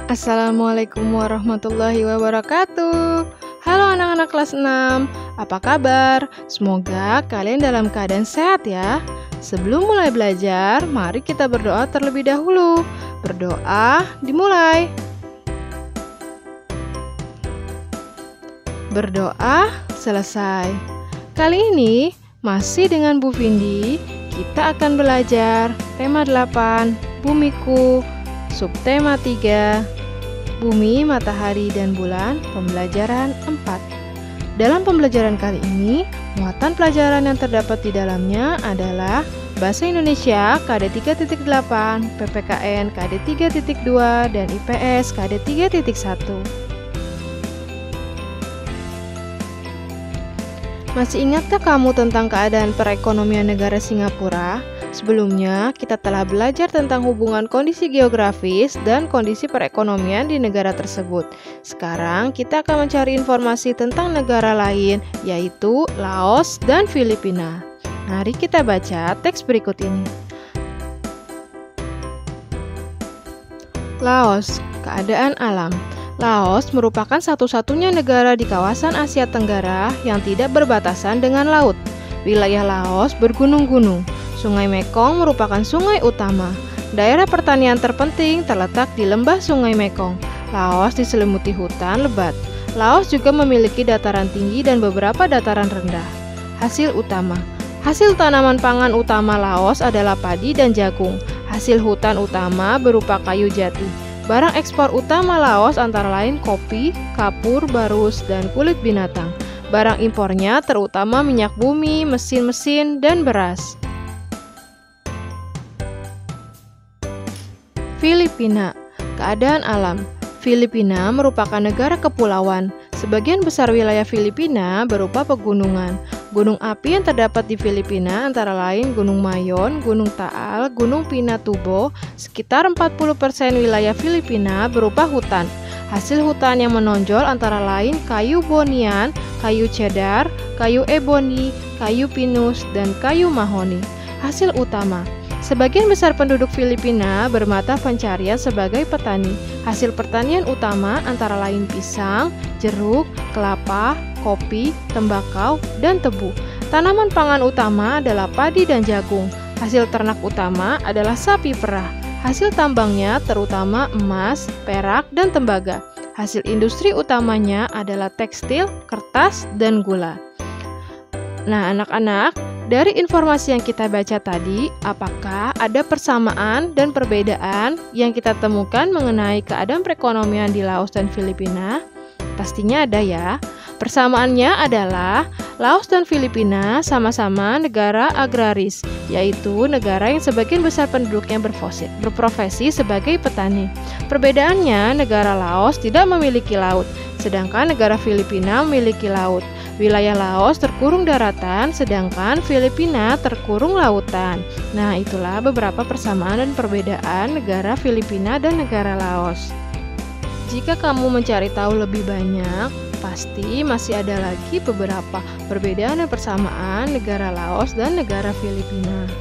Assalamualaikum warahmatullahi wabarakatuh. Halo anak-anak kelas 6, apa kabar? Semoga kalian dalam keadaan sehat ya. Sebelum mulai belajar, mari kita berdoa terlebih dahulu. Berdoa dimulai. Berdoa selesai. Kali ini masih dengan Bu Vindi, kita akan belajar tema 8, Bumiku, subtema 3, Bumi, Matahari, dan Bulan, pembelajaran 4. Dalam pembelajaran kali ini, muatan pelajaran yang terdapat di dalamnya adalah Bahasa Indonesia KD 3.8, PPKN KD 3.2, dan IPS KD 3.1. Masih ingatkah kamu tentang keadaan perekonomian negara Singapura? Sebelumnya, kita telah belajar tentang hubungan kondisi geografis dan kondisi perekonomian di negara tersebut. Sekarang, kita akan mencari informasi tentang negara lain, yaitu Laos dan Filipina. Mari kita baca teks berikut ini. Laos, keadaan alam. Laos merupakan satu-satunya negara di kawasan Asia Tenggara yang tidak berbatasan dengan laut. Wilayah Laos bergunung-gunung. Sungai Mekong merupakan sungai utama. Daerah pertanian terpenting terletak di lembah Sungai Mekong. Laos diselimuti hutan lebat. Laos juga memiliki dataran tinggi dan beberapa dataran rendah. Hasil utama. Hasil tanaman pangan utama Laos adalah padi dan jagung. Hasil hutan utama berupa kayu jati. Barang ekspor utama Laos antara lain kopi, kapur, barus, dan kulit binatang. Barang impornya terutama minyak bumi, mesin-mesin, dan beras. Filipina, keadaan alam. Filipina merupakan negara kepulauan. Sebagian besar wilayah Filipina berupa pegunungan. Gunung api yang terdapat di Filipina antara lain Gunung Mayon, Gunung Taal, Gunung Pinatubo. Sekitar 40% wilayah Filipina berupa hutan. Hasil hutan yang menonjol antara lain kayu bonian, kayu cedar, kayu eboni, kayu pinus, dan kayu mahoni. Hasil utama. Sebagian besar penduduk Filipina bermata pencarian sebagai petani. Hasil pertanian utama antara lain pisang, jeruk, kelapa, kopi, tembakau, dan tebu. Tanaman pangan utama adalah padi dan jagung. Hasil ternak utama adalah sapi perah. Hasil tambangnya terutama emas, perak, dan tembaga. Hasil industri utamanya adalah tekstil, kertas, dan gula. Nah, anak-anak, dari informasi yang kita baca tadi, apakah ada persamaan dan perbedaan yang kita temukan mengenai keadaan perekonomian di Laos dan Filipina? Pastinya ada ya. Persamaannya adalah Laos dan Filipina sama-sama negara agraris, yaitu negara yang sebagian besar penduduknya berprofesi sebagai petani. Perbedaannya, negara Laos tidak memiliki laut, sedangkan negara Filipina memiliki laut. Wilayah Laos terkurung daratan, sedangkan Filipina terkurung lautan. Nah, itulah beberapa persamaan dan perbedaan negara Filipina dan negara Laos. Jika kamu mencari tahu lebih banyak, pasti masih ada lagi beberapa perbedaan dan persamaan negara Laos dan negara Filipina.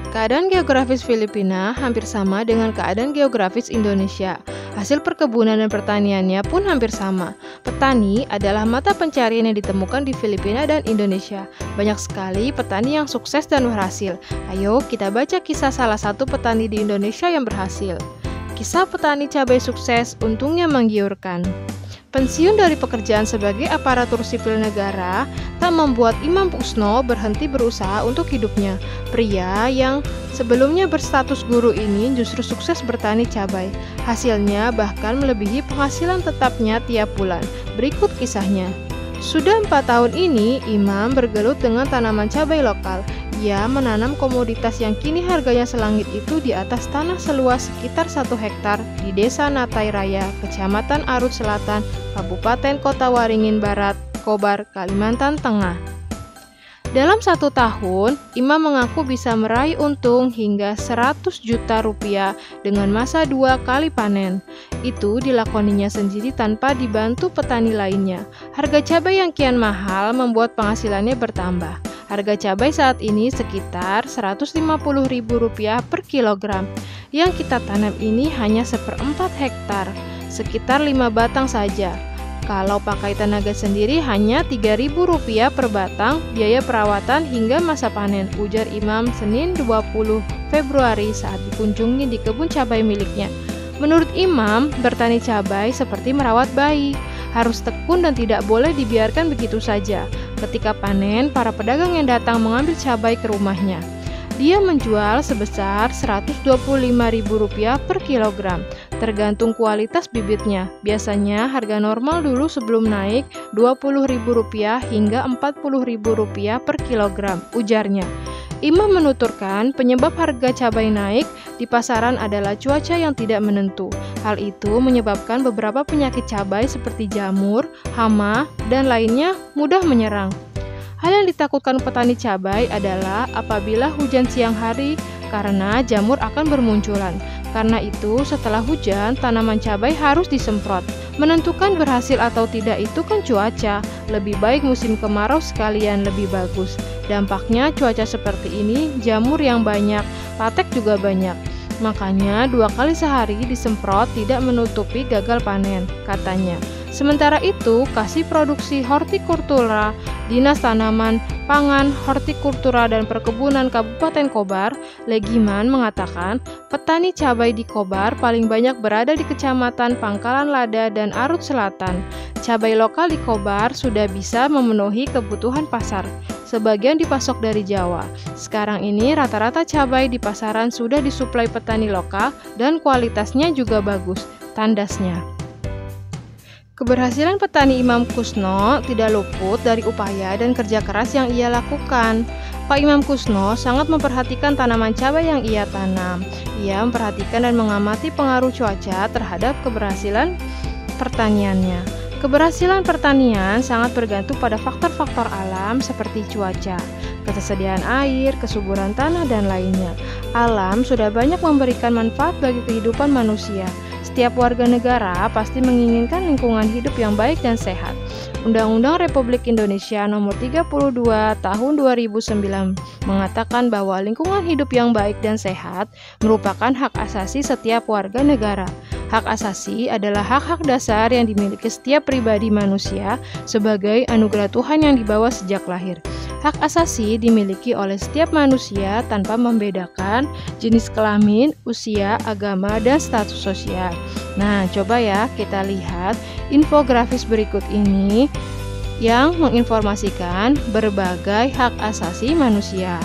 Keadaan geografis Filipina hampir sama dengan keadaan geografis Indonesia. Hasil perkebunan dan pertaniannya pun hampir sama. Petani adalah mata pencarian yang ditemukan di Filipina dan Indonesia. Banyak sekali petani yang sukses dan berhasil. Ayo kita baca kisah salah satu petani di Indonesia yang berhasil. Kisah petani cabai sukses untungnya menggiurkan. Pensiun dari pekerjaan sebagai aparatur sipil negara tak membuat Imam Pusno berhenti berusaha untuk hidupnya. Pria yang sebelumnya berstatus guru ini justru sukses bertani cabai. Hasilnya bahkan melebihi penghasilan tetapnya tiap bulan. Berikut kisahnya. Sudah 4 tahun ini, Imam bergelut dengan tanaman cabai lokal. Ia menanam komoditas yang kini harganya selangit itu di atas tanah seluas sekitar 1 hektar di Desa Natai Raya, Kecamatan Arut Selatan, Kabupaten Kota Waringin Barat, Kobar, Kalimantan Tengah. Dalam 1 tahun, Imam mengaku bisa meraih untung hingga 100 juta rupiah dengan masa 2 kali panen. Itu dilakoninya sendiri tanpa dibantu petani lainnya. Harga cabai yang kian mahal membuat penghasilannya bertambah. Harga cabai saat ini sekitar Rp150.000 per kilogram. Yang kita tanam ini hanya 1/4 hektar, sekitar 5 batang saja. Kalau pakai tenaga sendiri hanya Rp3.000 per batang, biaya perawatan hingga masa panen, ujar Imam Senin 20 Februari saat dikunjungi di kebun cabai miliknya. Menurut Imam, bertani cabai seperti merawat bayi, harus tekun dan tidak boleh dibiarkan begitu saja. Ketika panen, para pedagang yang datang mengambil cabai ke rumahnya. Dia menjual sebesar Rp125.000 per kilogram, tergantung kualitas bibitnya. Biasanya harga normal dulu sebelum naik Rp20.000 hingga Rp40.000 per kilogram, ujarnya. Imam menuturkan penyebab harga cabai naik di pasaran adalah cuaca yang tidak menentu. Hal itu menyebabkan beberapa penyakit cabai seperti jamur, hama, dan lainnya mudah menyerang. Hal yang ditakutkan petani cabai adalah apabila hujan siang hari karena jamur akan bermunculan. Karena itu, setelah hujan, tanaman cabai harus disemprot. Menentukan berhasil atau tidak itu kan cuaca. Lebih baik musim kemarau sekalian lebih bagus. Dampaknya cuaca seperti ini, jamur yang banyak, patek juga banyak. Makanya 2 kali sehari disemprot tidak menutupi gagal panen, katanya. Sementara itu, Kasih Produksi Hortikultura, Dinas Tanaman, Pangan, Hortikultura dan Perkebunan Kabupaten Kobar, Legiman mengatakan, petani cabai di Kobar paling banyak berada di Kecamatan Pangkalan Lada dan Arut Selatan. Cabai lokal di Kobar sudah bisa memenuhi kebutuhan pasar. Sebagian dipasok dari Jawa. Sekarang ini rata-rata cabai di pasaran sudah disuplai petani lokal dan kualitasnya juga bagus, tandasnya. Keberhasilan petani Imam Kusno tidak luput dari upaya dan kerja keras yang ia lakukan. Pak Imam Kusno sangat memperhatikan tanaman cabai yang ia tanam. Ia memperhatikan dan mengamati pengaruh cuaca terhadap keberhasilan pertaniannya. Keberhasilan pertanian sangat bergantung pada faktor-faktor alam seperti cuaca, ketersediaan air, kesuburan tanah, dan lainnya. Alam sudah banyak memberikan manfaat bagi kehidupan manusia. Setiap warga negara pasti menginginkan lingkungan hidup yang baik dan sehat. Undang-Undang Republik Indonesia Nomor 32 Tahun 2009 mengatakan bahwa lingkungan hidup yang baik dan sehat merupakan hak asasi setiap warga negara. Hak asasi adalah hak-hak dasar yang dimiliki setiap pribadi manusia sebagai anugerah Tuhan yang dibawa sejak lahir. Hak asasi dimiliki oleh setiap manusia tanpa membedakan jenis kelamin, usia, agama, dan status sosial. Nah, coba ya kita lihat infografis berikut ini yang menginformasikan berbagai hak asasi manusia.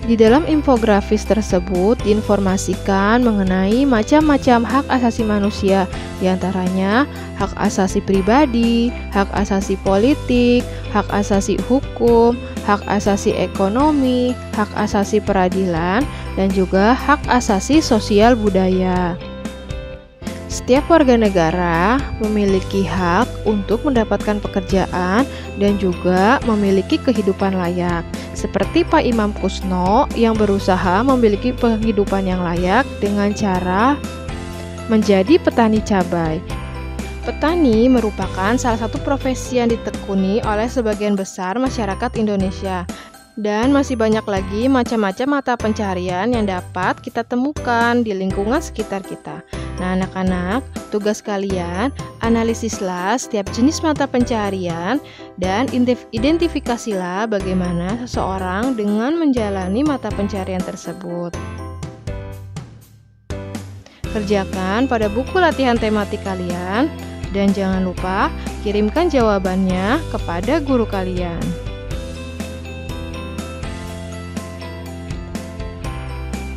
Di dalam infografis tersebut diinformasikan mengenai macam-macam hak asasi manusia, diantaranya hak asasi pribadi, hak asasi politik, hak asasi hukum, hak asasi ekonomi, hak asasi peradilan, dan juga hak asasi sosial budaya. Setiap warga negara memiliki hak untuk mendapatkan pekerjaan dan juga memiliki kehidupan layak. Seperti Pak Imam Kusno yang berusaha memiliki kehidupan yang layak dengan cara menjadi petani cabai. Petani merupakan salah satu profesi yang ditekuni oleh sebagian besar masyarakat Indonesia. Dan masih banyak lagi macam-macam mata pencarian yang dapat kita temukan di lingkungan sekitar kita. Nah, anak-anak, tugas kalian analisislah setiap jenis mata pencarian dan identifikasilah bagaimana seseorang dengan menjalani mata pencarian tersebut. Kerjakan pada buku latihan tematik kalian dan jangan lupa kirimkan jawabannya kepada guru kalian.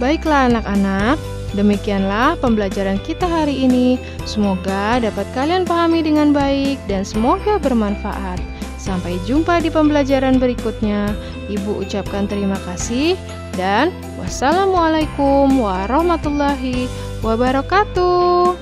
Baiklah anak-anak, demikianlah pembelajaran kita hari ini. Semoga dapat kalian pahami dengan baik dan semoga bermanfaat. Sampai jumpa di pembelajaran berikutnya. Ibu ucapkan terima kasih dan wassalamualaikum warahmatullahi wabarakatuh.